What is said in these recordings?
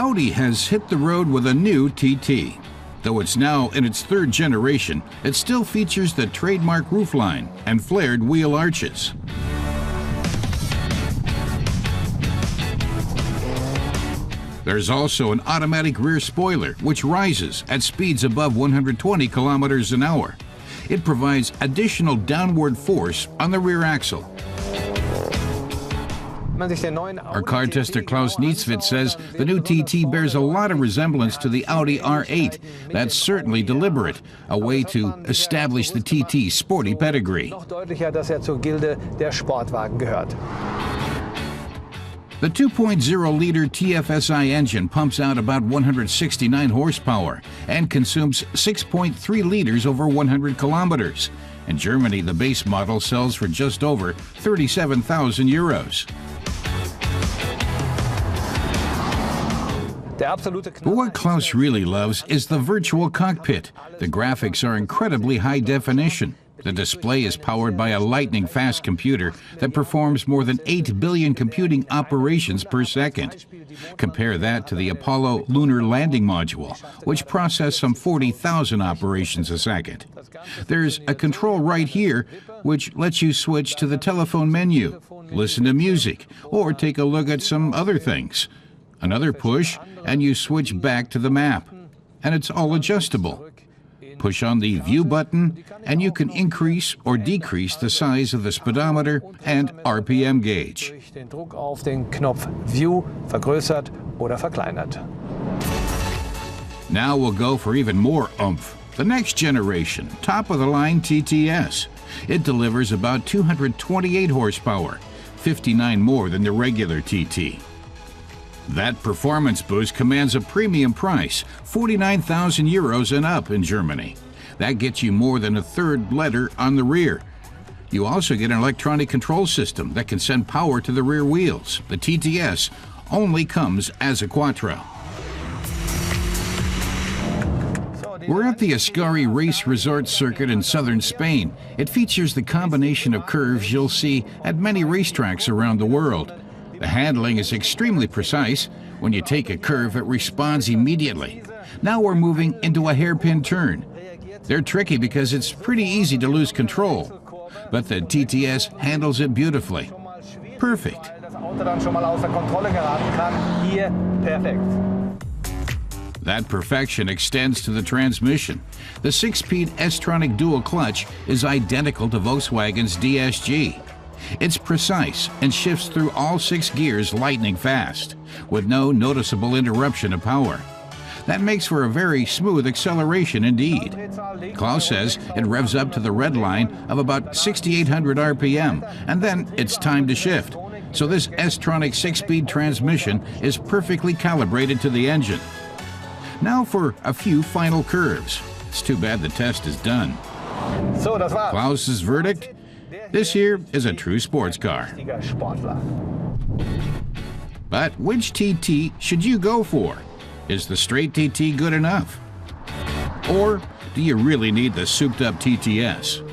Audi has hit the road with a new TT. Though it's now in its third generation, it still features the trademark roofline and flared wheel arches. There's also an automatic rear spoiler, which rises at speeds above 120 kilometers an hour. It provides additional downward force on the rear axle. Our car tester Klaus Nietzswitz says the new TT bears a lot of resemblance to the Audi R8. That's certainly deliberate, a way to establish the TT's sporty pedigree. The 2.0-liter TFSI engine pumps out about 169 horsepower and consumes 6.3 liters over 100 kilometers. In Germany, the base model sells for just over 37,000 euros. But what Klaus really loves is the virtual cockpit. The graphics are incredibly high definition. The display is powered by a lightning-fast computer that performs more than 8 billion computing operations per second. Compare that to the Apollo lunar landing module, which processed some 40,000 operations a second. There's a control right here, which lets you switch to the telephone menu, listen to music, or take a look at some other things. Another push, and you switch back to the map. And it's all adjustable. Push on the View button, and you can increase or decrease the size of the speedometer and RPM gauge. Now we'll go for even more oomph. The next generation, top-of-the-line TTS. It delivers about 228 horsepower, 59 more than the regular TT. That performance boost commands a premium price, 49,000 euros and up in Germany. That gets you more than a third letter on the rear. You also get an electronic control system that can send power to the rear wheels. The TTS only comes as a Quattro. We're at the Ascari Race Resort Circuit in southern Spain. It features the combination of curves you'll see at many racetracks around the world. The handling is extremely precise. When you take a curve, it responds immediately. Now we're moving into a hairpin turn. They're tricky because it's pretty easy to lose control, but the TTS handles it beautifully. Perfect. That perfection extends to the transmission. The 6-speed S-tronic dual clutch is identical to Volkswagen's DSG. It's precise and shifts through all 6 gears lightning fast, with no noticeable interruption of power. That makes for a very smooth acceleration indeed. Klaus says it revs up to the red line of about 6,800 RPM, and then it's time to shift. So this S-tronic 6-speed transmission is perfectly calibrated to the engine. Now for a few final curves. It's too bad the test is done. Klaus's verdict? This here is a true sports car. But which TT should you go for? Is the straight TT good enough? Or do you really need the souped-up TTS?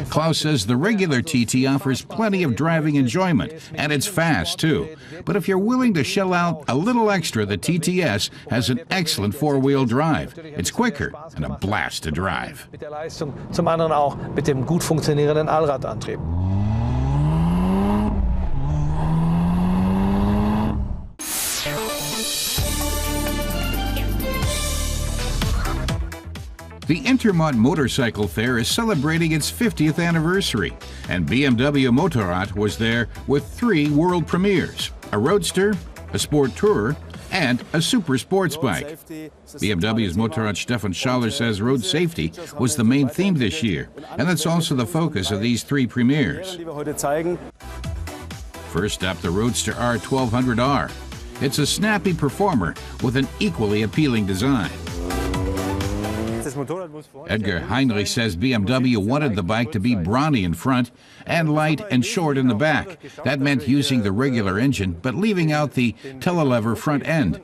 Klaus says the regular TT offers plenty of driving enjoyment, and it's fast too. But if you're willing to shell out a little extra, the TTS has an excellent 4-wheel drive. It's quicker and a blast to drive. Zum anderen auch mit dem gut funktionierenden Allradantrieb. The Intermot Motorcycle Fair is celebrating its 50th anniversary, and BMW Motorrad was there with 3 world premieres: a Roadster, a Sport Tourer, and a super sports bike. BMW's Motorrad Stefan Schaller says road safety was the main theme this year, and that's also the focus of these 3 premieres. First up, the Roadster R1200R. It's a snappy performer with an equally appealing design. Edgar Heinrich says BMW wanted the bike to be brawny in front and light and short in the back. That meant using the regular engine, but leaving out the telelever front end.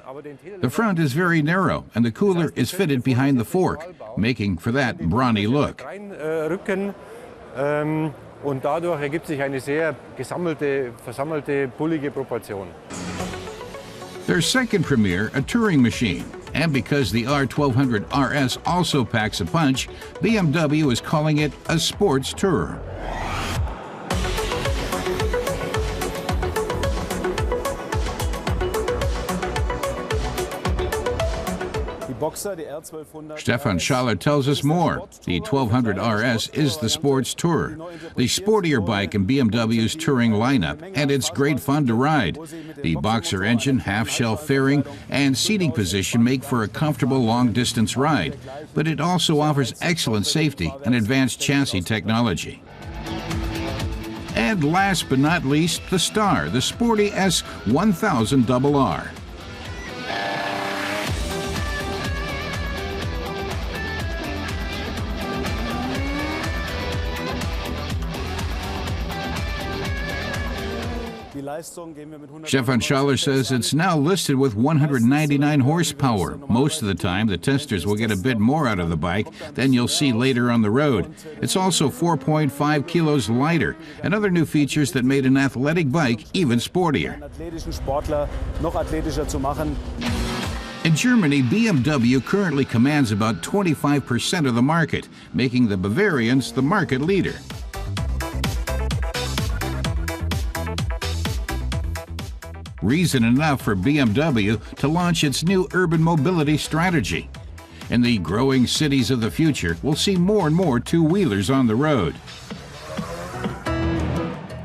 The front is very narrow, and the cooler is fitted behind the fork, making for that brawny look. Und dadurch ergibt sich eine sehr versammelte, bullige Proportion. Their second premiere, a touring machine. And because the R1200 RS also packs a punch, BMW is calling it a sports tourer. Stefan Schaller tells us more. The 1200 RS is the sports tourer, the sportier bike in BMW's touring lineup, and it's great fun to ride. The Boxer engine, half-shell fairing, and seating position make for a comfortable long-distance ride, but it also offers excellent safety and advanced chassis technology. And last but not least, the star, the sporty S1000RR. Stefan Schaller says it's now listed with 199 horsepower. Most of the time, the testers will get a bit more out of the bike than you'll see later on the road. It's also 4.5 kilos lighter, and other new features that made an athletic bike even sportier. In Germany, BMW currently commands about 25% of the market, making the Bavarians the market leader. Reason enough for BMW to launch its new urban mobility strategy. In the growing cities of the future, we'll see more and more two-wheelers on the road.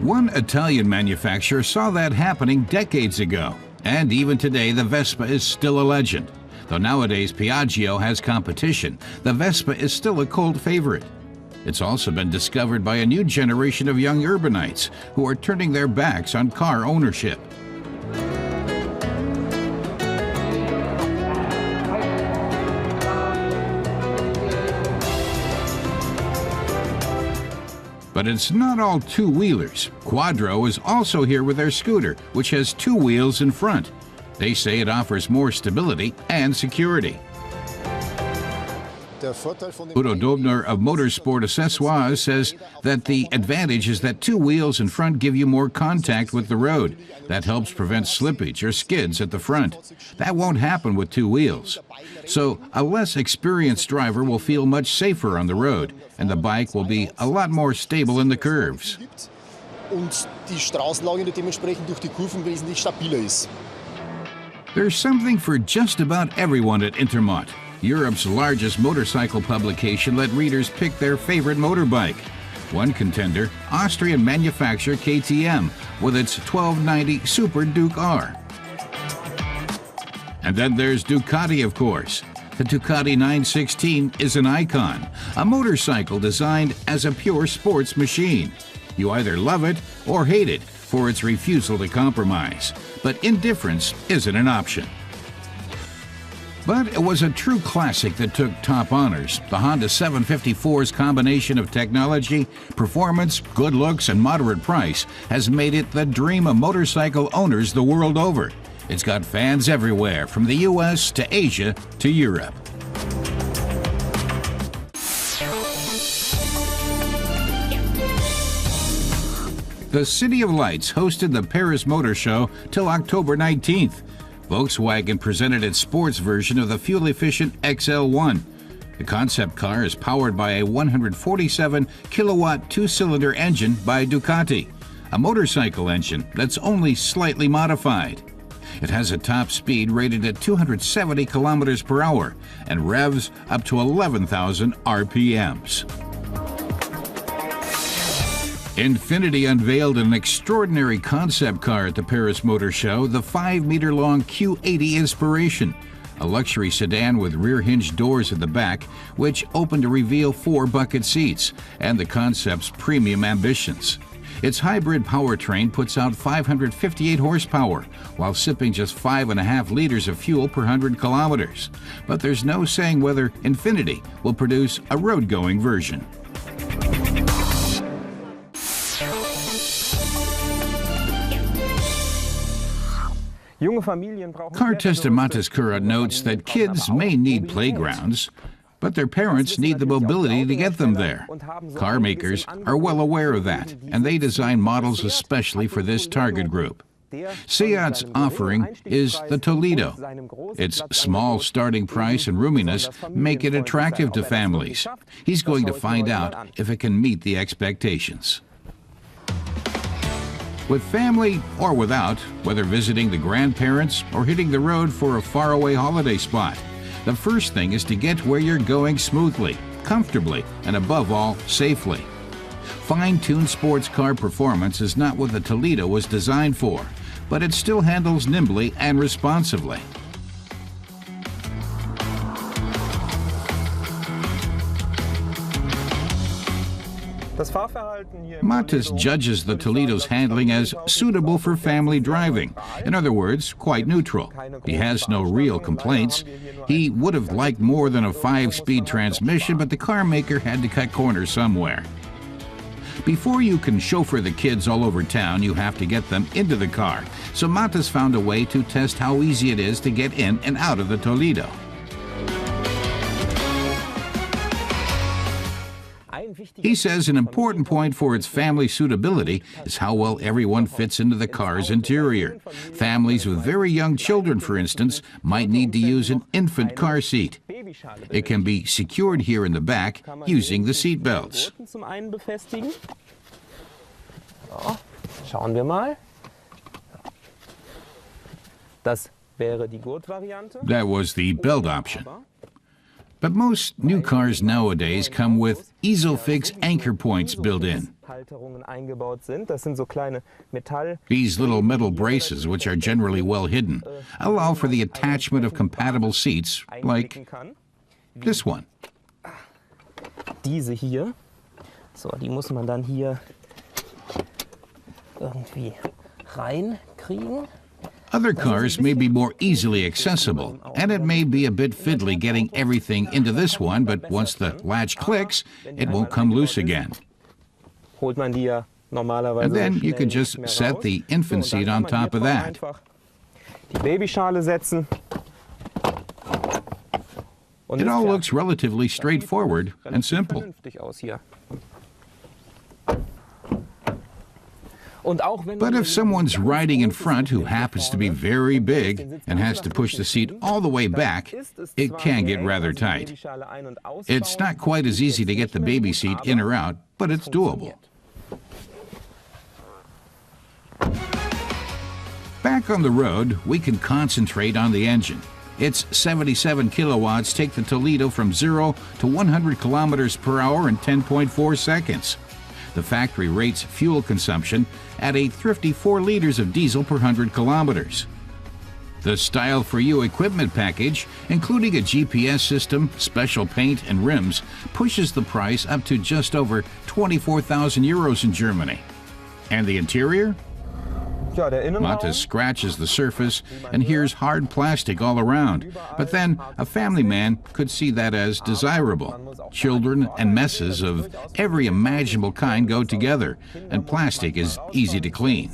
One Italian manufacturer saw that happening decades ago, and even today the Vespa is still a legend. Though nowadays Piaggio has competition, the Vespa is still a cult favorite. It's also been discovered by a new generation of young urbanites who are turning their backs on car ownership. But it's not all two-wheelers. Quadro is also here with their scooter, which has two wheels in front. They say it offers more stability and security. Udo Dobner of Motorsport Accessoires says that the advantage is that two wheels in front give you more contact with the road. That helps prevent slippage or skids at the front. That won't happen with two wheels. So a less experienced driver will feel much safer on the road, and the bike will be a lot more stable in the curves. There's something for just about everyone at Intermot. Europe's largest motorcycle publication let readers pick their favorite motorbike. One contender, Austrian manufacturer KTM, with its 1290 Super Duke R. And then there's Ducati, of course. The Ducati 916 is an icon, a motorcycle designed as a pure sports machine. You either love it or hate it for its refusal to compromise. But indifference isn't an option. But it was a true classic that took top honors. The Honda 754's combination of technology, performance, good looks, and moderate price has made it the dream of motorcycle owners the world over. It's got fans everywhere, from the US to Asia to Europe. The City of Lights hosted the Paris Motor Show till October 19th. Volkswagen presented its sports version of the fuel-efficient XL1. The concept car is powered by a 147-kilowatt two-cylinder engine by Ducati, a motorcycle engine that's only slightly modified. It has a top speed rated at 270 kilometers per hour and revs up to 11,000 RPMs. Infiniti unveiled an extraordinary concept car at the Paris Motor Show, the 5-meter-long Q80 Inspiration, a luxury sedan with rear-hinged doors at the back, which open to reveal 4 bucket seats, and the concept's premium ambitions. Its hybrid powertrain puts out 558 horsepower, while sipping just 5.5 liters of fuel per 100 kilometers. But there's no saying whether Infiniti will produce a road-going version. Car Test in Montescura notes that kids may need playgrounds, but their parents need the mobility to get them there. Car makers are well aware of that, and they design models especially for this target group. Seat's offering is the Toledo. Its small starting price and roominess make it attractive to families. He's going to find out if it can meet the expectations. With family or without, whether visiting the grandparents or hitting the road for a faraway holiday spot, the first thing is to get where you're going smoothly, comfortably, and above all, safely. Fine-tuned sports car performance is not what the Toledo was designed for, but it still handles nimbly and responsively. Mattes judges the Toledo's handling as suitable for family driving. In other words, quite neutral. He has no real complaints. He would have liked more than a 5-speed transmission, but the car maker had to cut corners somewhere. Before you can chauffeur the kids all over town, you have to get them into the car. So Mattes found a way to test how easy it is to get in and out of the Toledo. He says an important point for its family suitability is how well everyone fits into the car's interior. Families with very young children, for instance, might need to use an infant car seat. It can be secured here in the back using the seat belts. Schauen wir mal. Das wäre die Gurtvariante. That was the belt option. But most new cars nowadays come with Isofix anchor points built in. These little metal braces, which are generally well hidden, allow for the attachment of compatible seats like this one. Diese hier. So, die muss man dann hier irgendwie reinkriegen. Other cars may be more easily accessible, and it may be a bit fiddly getting everything into this one, but once the latch clicks, it won't come loose again. And then you can just set the infant seat on top of that. It all looks relatively straightforward and simple. But if someone's riding in front who happens to be very big and has to push the seat all the way back, it can get rather tight. It's not quite as easy to get the baby seat in or out, but it's doable. Back on the road, we can concentrate on the engine. Its 77 kilowatts take the Toledo from 0 to 100 kilometers per hour in 10.4 seconds. The factory rates fuel consumption at a thrifty 4 liters of diesel per 100 kilometers. The Style for You equipment package, including a GPS system, special paint, and rims, pushes the price up to just over 24,000 euros in Germany. And the interior? Mattes scratches the surface and hears hard plastic all around, but then a family man could see that as desirable. Children and messes of every imaginable kind go together, and plastic is easy to clean.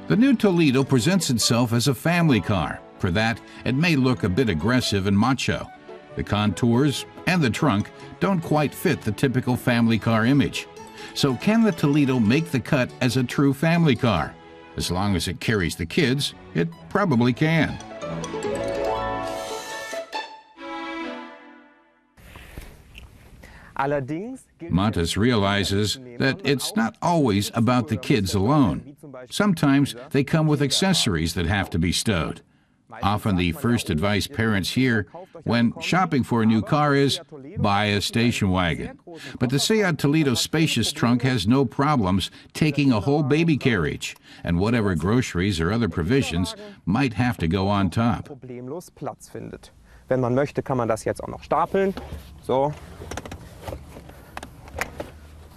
The new Toledo presents itself as a family car. For that, it may look a bit aggressive and macho. The contours and the trunk don't quite fit the typical family car image. So can the Toledo make the cut as a true family car? As long as it carries the kids, it probably can. Mattes realizes that it's not always about the kids alone. Sometimes they come with accessories that have to be stowed. Often the first advice parents hear when shopping for a new car is, buy a station wagon. But the Seat Toledo's spacious trunk has no problems taking a whole baby carriage, and whatever groceries or other provisions might have to go on top. Wenn man möchte, kann man das jetzt auch noch stapeln. So.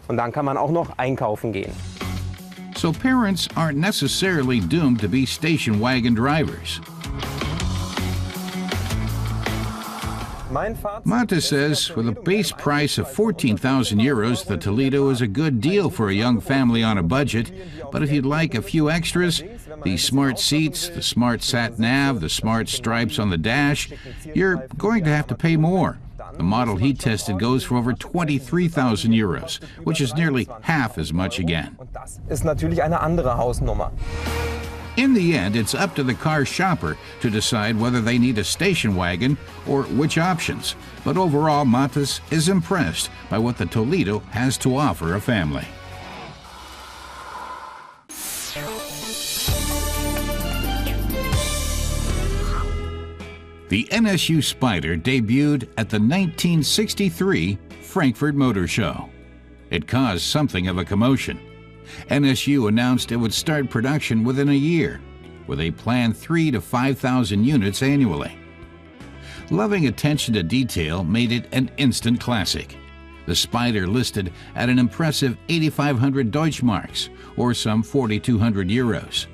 Und dann kann man auch noch einkaufen gehen. So parents aren't necessarily doomed to be station wagon drivers. Mattes says with a base price of 14,000 euros, the Toledo is a good deal for a young family on a budget. But if you'd like a few extras, the smart seats, the smart sat nav, the smart stripes on the dash, you're going to have to pay more. The model he tested goes for over 23,000 euros, which is nearly half as much again. Und das ist natürlich eine andere Hausnummer. In the end, it's up to the car shopper to decide whether they need a station wagon or which options. But overall, Matas is impressed by what the Toledo has to offer a family. The NSU Spider debuted at the 1963 Frankfurt Motor Show. It caused something of a commotion. NSU announced it would start production within a year, with a planned 3,000 to 5,000 units annually. Loving attention to detail made it an instant classic. The Spider listed at an impressive 8,500 Deutschmarks, or some 4,200 euros.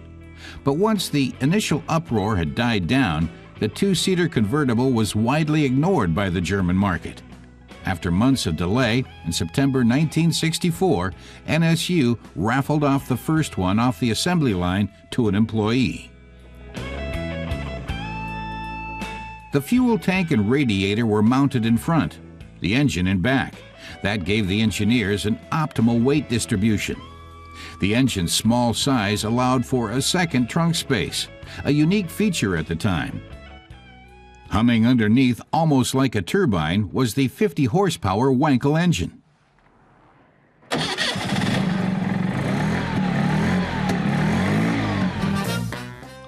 But once the initial uproar had died down, the two-seater convertible was widely ignored by the German market. After months of delay, in September 1964, NSU raffled off the first one off the assembly line to an employee. The fuel tank and radiator were mounted in front, the engine in back. That gave the engineers an optimal weight distribution. The engine's small size allowed for a second trunk space, a unique feature at the time. Humming underneath, almost like a turbine, was the 50-horsepower Wankel engine.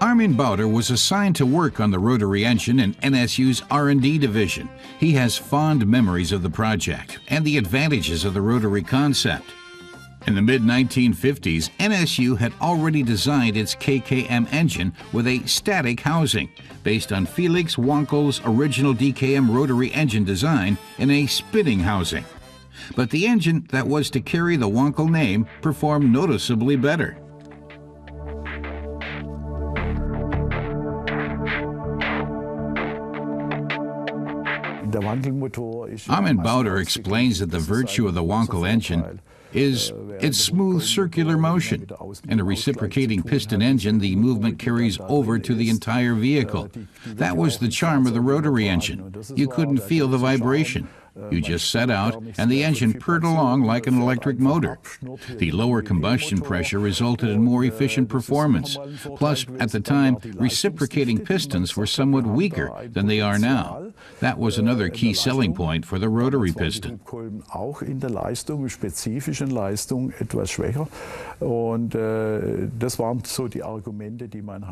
Armin Bauder was assigned to work on the rotary engine in NSU's R&D division. He has fond memories of the project and the advantages of the rotary concept. In the mid-1950s, NSU had already designed its KKM engine with a static housing based on Felix Wankel's original DKM rotary engine design in a spinning housing. But the engine that was to carry the Wankel name performed noticeably better. Armin Bauder explains that the virtue of the Wankel engine is its smooth circular motion. In a reciprocating piston engine, the movement carries over to the entire vehicle. That was the charm of the rotary engine. You couldn't feel the vibration. You just set out, and the engine purred along like an electric motor. The lower combustion pressure resulted in more efficient performance. Plus, at the time, reciprocating pistons were somewhat weaker than they are now. That was another key selling point for the rotary piston.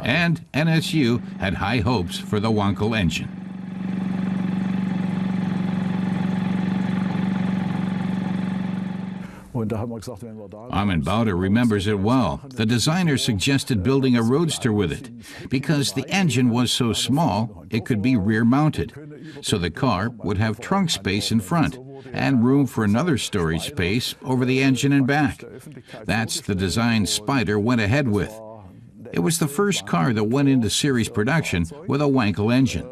And NSU had high hopes for the Wankel engine. Armin Bauder remembers it well. The designer suggested building a roadster with it. Because the engine was so small, it could be rear-mounted. So the car would have trunk space in front and room for another storage space over the engine and back. That's the design Spider went ahead with. It was the first car that went into series production with a Wankel engine.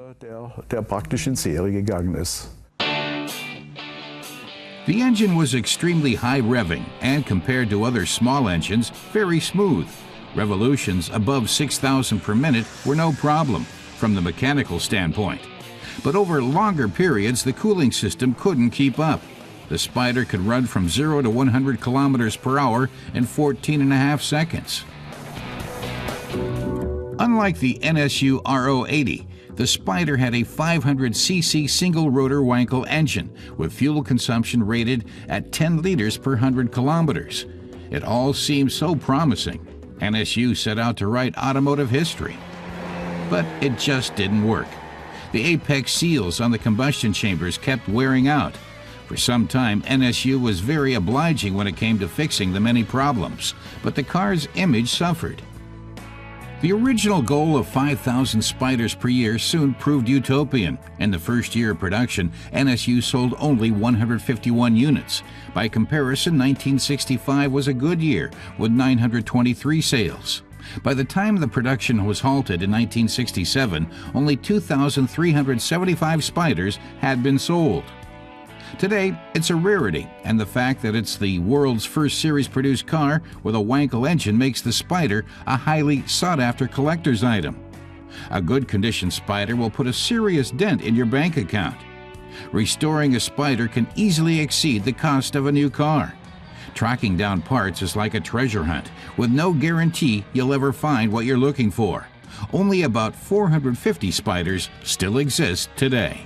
The engine was extremely high revving and, compared to other small engines, very smooth. Revolutions above 6,000 per minute were no problem from the mechanical standpoint. But over longer periods, the cooling system couldn't keep up. The Spider could run from 0 to 100 kilometers per hour in 14.5 seconds. Unlike the NSU RO80, the Spider had a 500cc single-rotor Wankel engine with fuel consumption rated at 10 liters per 100 kilometers. It all seemed so promising. NSU set out to write automotive history. But it just didn't work. The apex seals on the combustion chambers kept wearing out. For some time, NSU was very obliging when it came to fixing the many problems, but the car's image suffered. The original goal of 5,000 Spiders per year soon proved utopian. In the first year of production, NSU sold only 151 units. By comparison, 1965 was a good year, with 923 sales. By the time the production was halted in 1967, only 2,375 Spiders had been sold. Today, it's a rarity, and the fact that it's the world's first series-produced car with a Wankel engine makes the Spider a highly sought-after collector's item. A good-condition Spider will put a serious dent in your bank account. Restoring a Spider can easily exceed the cost of a new car. Tracking down parts is like a treasure hunt, with no guarantee you'll ever find what you're looking for. Only about 450 Spiders still exist today.